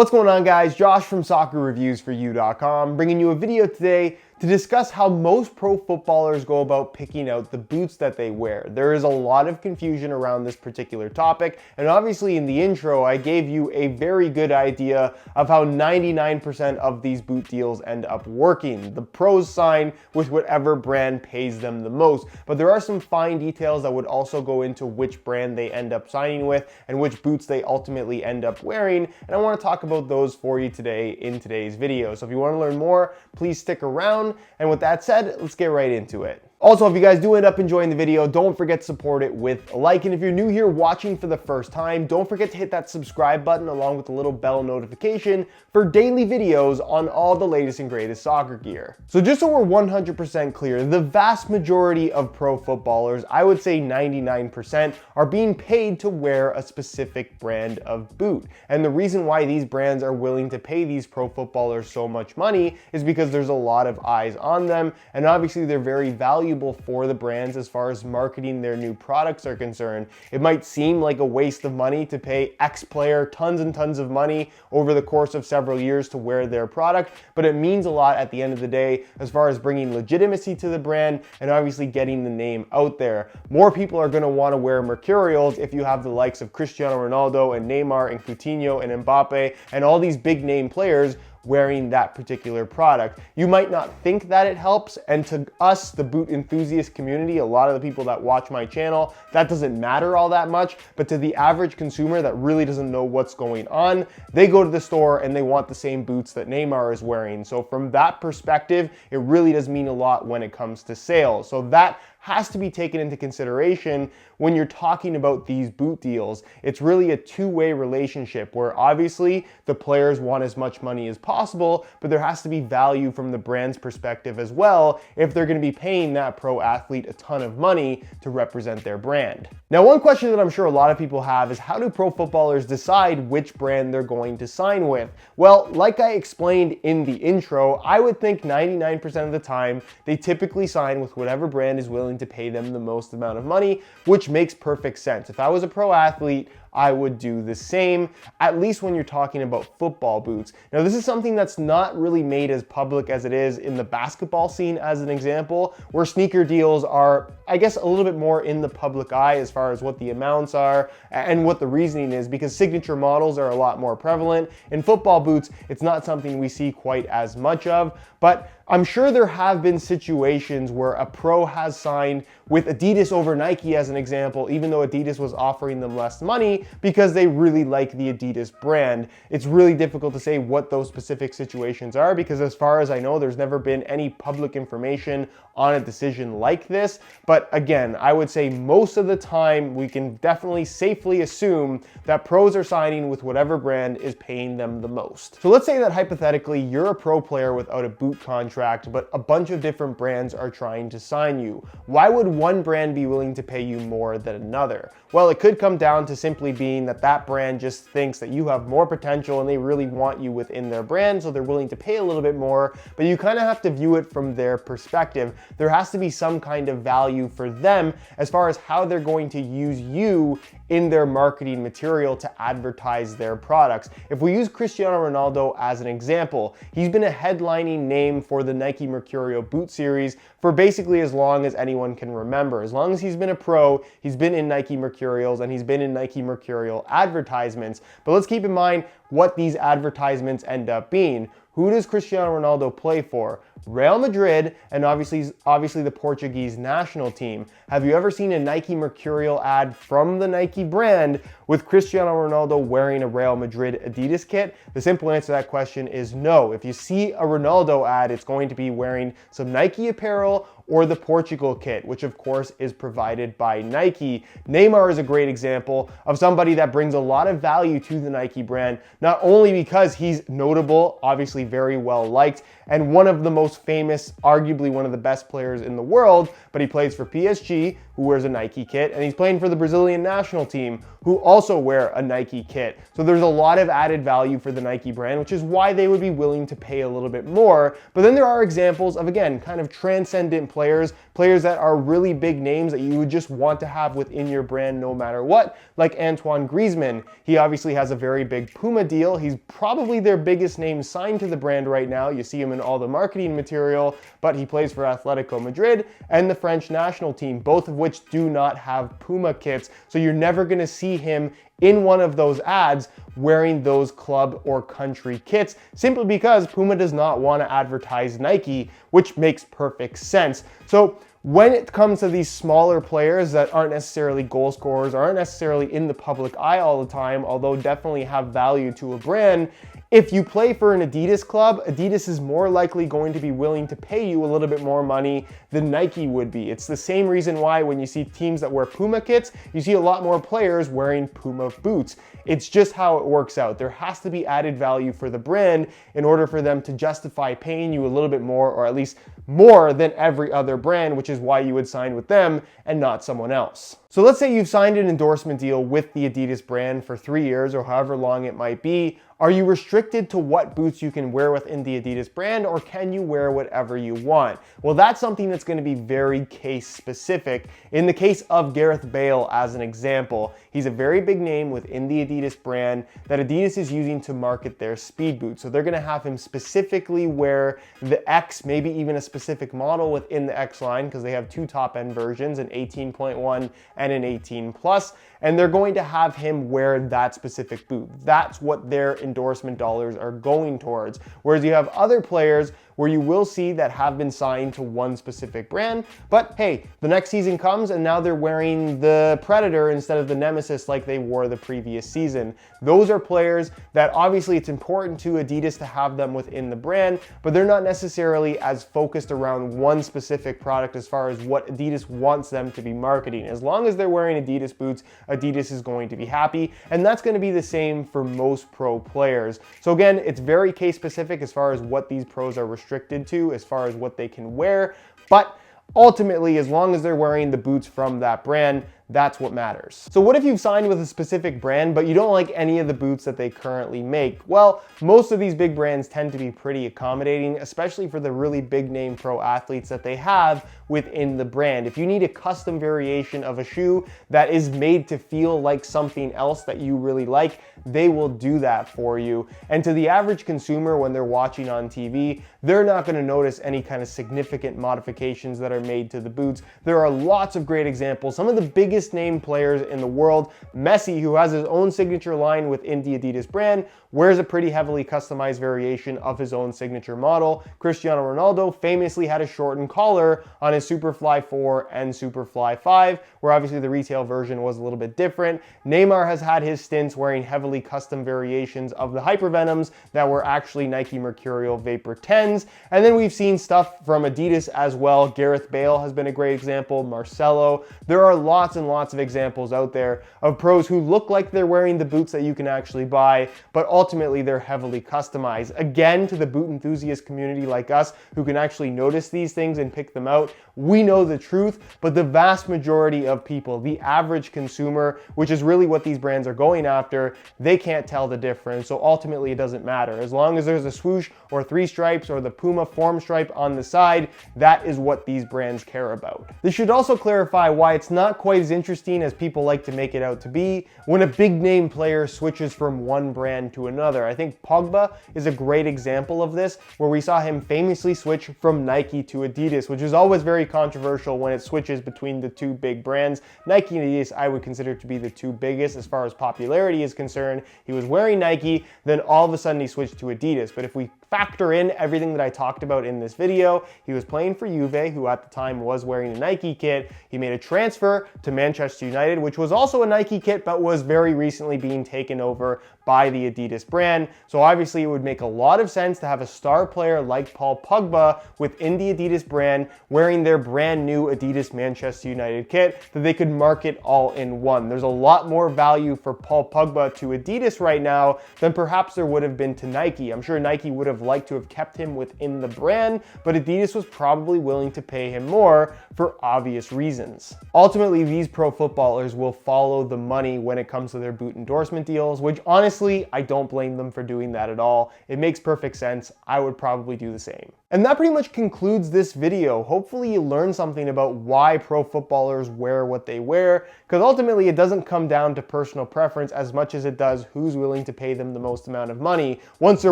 What's going on, guys? Josh from SoccerReviewsForYou.com bringing you a video today to discuss how most pro footballers go about picking out the boots that they wear. There is a lot of confusion around this particular topic, and obviously in the intro I gave you a very good idea of how 99% of these boot deals end up working. The pros sign with whatever brand pays them the most, but there are some fine details that would also go into which brand they end up signing with and which boots they ultimately end up wearing, and I want to talk about those for you today in today's video. So if you want to learn more, please stick around. And with that said, let's get right into it. Also, if you guys do end up enjoying the video, don't forget to support it with a like. And if you're new here watching for the first time, don't forget to hit that subscribe button along with the little bell notification for daily videos on all the latest and greatest soccer gear. So just so we're 100% clear, the vast majority of pro footballers, I would say 99%, are being paid to wear a specific brand of boot. And the reason why these brands are willing to pay these pro footballers so much money is because there's a lot of eyes on them, and obviously they're very valuable for the brands as far as marketing their new products are concerned. It might seem like a waste of money to pay X player tons and tons of money over the course of several years to wear their product, but it means a lot at the end of the day as far as bringing legitimacy to the brand and obviously getting the name out there. More people are going to want to wear Mercurials if you have the likes of Cristiano Ronaldo and Neymar and Coutinho and Mbappe and all these big name players wearing that particular product. You might not think that it helps, and to us, the boot enthusiast community, a lot of the people that watch my channel, that doesn't matter all that much, but to the average consumer that really doesn't know what's going on, they go to the store and they want the same boots that Neymar is wearing. So from that perspective, it really does mean a lot when it comes to sales. So that has to be taken into consideration when you're talking about these boot deals. It's really a two-way relationship where obviously the players want as much money as possible, but there has to be value from the brand's perspective as well if they're going to be paying that pro athlete a ton of money to represent their brand. Now, one question that I'm sure a lot of people have is, how do pro footballers decide which brand they're going to sign with? Well, like I explained in the intro, I would think 99% of the time they typically sign with whatever brand is willing to pay them the most amount of money, which makes perfect sense. If I was a pro athlete, I would do the same, at least when you're talking about football boots. Now, this is something that's not really made as public as it is in the basketball scene, as an example, where sneaker deals are, I guess, a little bit more in the public eye as far as what the amounts are and what the reasoning is, because signature models are a lot more prevalent. In football boots, it's not something we see quite as much of, but I'm sure there have been situations where a pro has signed with Adidas over Nike, as an example, even though Adidas was offering them less money because they really like the Adidas brand. It's really difficult to say what those specific situations are because, as far as I know, there's never been any public information on a decision like this. But again, I would say most of the time we can definitely safely assume that pros are signing with whatever brand is paying them the most. So let's say that hypothetically you're a pro player without a boot contract, but a bunch of different brands are trying to sign you. Why would one brand be willing to pay you more than another? Well, it could come down to simply being that that brand just thinks that you have more potential and they really want you within their brand, so they're willing to pay a little bit more, but you kind of have to view it from their perspective. There has to be some kind of value for them as far as how they're going to use you in their marketing material to advertise their products. If we use Cristiano Ronaldo as an example, he's been a headlining name for the Nike Mercurial boot series for basically as long as anyone can remember. As long as he's been a pro, he's been in Nike Mercurials and he's been in Nike Mercurial advertisements. But let's keep in mind what these advertisements end up being. Who does Cristiano Ronaldo play for? Real Madrid, and obviously the Portuguese national team. Have you ever seen a Nike Mercurial ad from the Nike brand with Cristiano Ronaldo wearing a Real Madrid Adidas kit? The simple answer to that question is no. If you see a Ronaldo ad, it's going to be wearing some Nike apparel or the Portugal kit, which of course is provided by Nike. Neymar is a great example of somebody that brings a lot of value to the Nike brand, not only because he's notable, obviously very well liked, and one of the most famous, arguably one of the best players in the world, but he plays for PSG, who wears a Nike kit, and he's playing for the Brazilian national team, who also wear a Nike kit. So there's a lot of added value for the Nike brand, which is why they would be willing to pay a little bit more. But then there are examples of, again, kind of transcendent players that are really big names that you would just want to have within your brand no matter what, like Antoine Griezmann. He obviously has a very big Puma deal. He's probably their biggest name signed to the brand right now. You see him in all the marketing material, but he plays for Atletico Madrid and the French national team, both of which do not have Puma kits. So you're never going to see him in one of those ads wearing those club or country kits, simply because Puma does not want to advertise Nike, which makes perfect sense. So when it comes to these smaller players that aren't necessarily goal scorers, aren't necessarily in the public eye all the time, although definitely have value to a brand, if you play for an Adidas club, Adidas is more likely going to be willing to pay you a little bit more money than Nike would be. It's the same reason why when you see teams that wear Puma kits, you see a lot more players wearing Puma boots. It's just how it works out. There has to be added value for the brand in order for them to justify paying you a little bit more, or at least more than every other brand, which is why you would sign with them and not someone else. So let's say you've signed an endorsement deal with the Adidas brand for 3 years or however long it might be. Are you restricted to what boots you can wear within the Adidas brand, or can you wear whatever you want? Well, that's something that's going to be very case specific. In the case of Gareth Bale, as an example, he's a very big name within the Adidas brand that Adidas is using to market their speed boots. So they're going to have him specifically wear the X, maybe even a specific model within the X line, because they have two top end versions, an 18.1 and an 18 plus. And they're going to have him wear that specific boot. That's what their endorsement dollars are going towards. Whereas you have other players where you will see that have been signed to one specific brand, but hey, the next season comes and now they're wearing the Predator instead of the Nemesis like they wore the previous season. Those are players that obviously it's important to Adidas to have them within the brand, but they're not necessarily as focused around one specific product as far as what Adidas wants them to be marketing. As long as they're wearing Adidas boots, Adidas is going to be happy, and that's going to be the same for most pro players. So again, it's very case specific as far as what these pros are restricted to, as far as what they can wear, but ultimately, as long as they're wearing the boots from that brand, that's what matters. So what if you've signed with a specific brand, but you don't like any of the boots that they currently make? Well, most of these big brands tend to be pretty accommodating, especially for the really big name pro athletes that they have within the brand. If you need a custom variation of a shoe that is made to feel like something else that you really like, they will do that for you. And to the average consumer, when they're watching on TV, they're not going to notice any kind of significant modifications that are made to the boots. There are lots of great examples. Some of the biggest name players in the world, Messi, who has his own signature line within the Adidas brand, wears a pretty heavily customized variation of his own signature model. Cristiano Ronaldo famously had a shortened collar on his Superfly 4 and Superfly 5, where obviously the retail version was a little bit different. Neymar has had his stints wearing heavily custom variations of the Hypervenoms that were actually Nike Mercurial Vapor 10s. And then we've seen stuff from Adidas as well. Gareth Bale has been a great example, Marcelo. There are lots and lots of examples out there of pros who look like they're wearing the boots that you can actually buy, but ultimately they're heavily customized. Again, to the boot enthusiast community like us who can actually notice these things and pick them out, we know the truth, but the vast majority of people, the average consumer, which is really what these brands are going after, they can't tell the difference. So ultimately it doesn't matter. As long as there's a swoosh or 3 stripes or the Puma form stripe on the side, that is what these brands care about. This should also clarify why it's not quite as interesting as people like to make it out to be when a big name player switches from one brand to another. I think Pogba is a great example of this, where we saw him famously switch from Nike to Adidas, which is always very controversial when it switches between the two big brands. Nike and Adidas I would consider to be the two biggest as far as popularity is concerned. He was wearing Nike, then all of a sudden he switched to Adidas. But if we factor in everything that I talked about in this video, he was playing for Juve, who at the time was wearing a Nike kit. He made a transfer to Manchester United, which was also a Nike kit, but was very recently being taken over by the Adidas brand. So obviously it would make a lot of sense to have a star player like Paul Pogba within the Adidas brand wearing their brand new Adidas Manchester United kit that they could market all in one. There's a lot more value for Paul Pogba to Adidas right now than perhaps there would have been to Nike. I'm sure Nike would have liked to have kept him within the brand, but Adidas was probably willing to pay him more for obvious reasons. Ultimately, these pro footballers will follow the money when it comes to their boot endorsement deals, which honestly, I don't blame them for doing that at all. It makes perfect sense. I would probably do the same. And that pretty much concludes this video. Hopefully you learned something about why pro footballers wear what they wear, because ultimately it doesn't come down to personal preference as much as it does who's willing to pay them the most amount of money. Once they're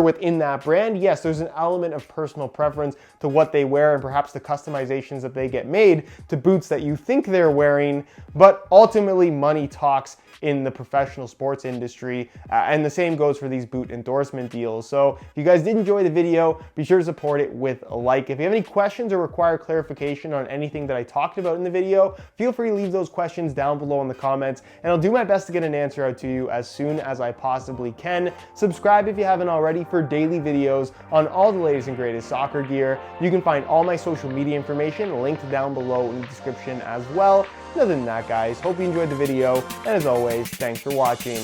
within that brand, yes, there's an element of personal preference to what they wear and perhaps the customizations that they get made to boots that you think they're wearing, but ultimately money talks in the professional sports industry, and the same goes for these boot endorsement deals. So if you guys did enjoy the video, be sure to support it with a like. If you have any questions or require clarification on anything that I talked about in the video, feel free to leave those questions down below in the comments, and I'll do my best to get an answer out to you as soon as I possibly can. Subscribe if you haven't already for daily videos on all the latest and greatest soccer gear. You can find all my social media information linked down below in the description as well. Other than that, guys, hope you enjoyed the video, and as always, thanks for watching.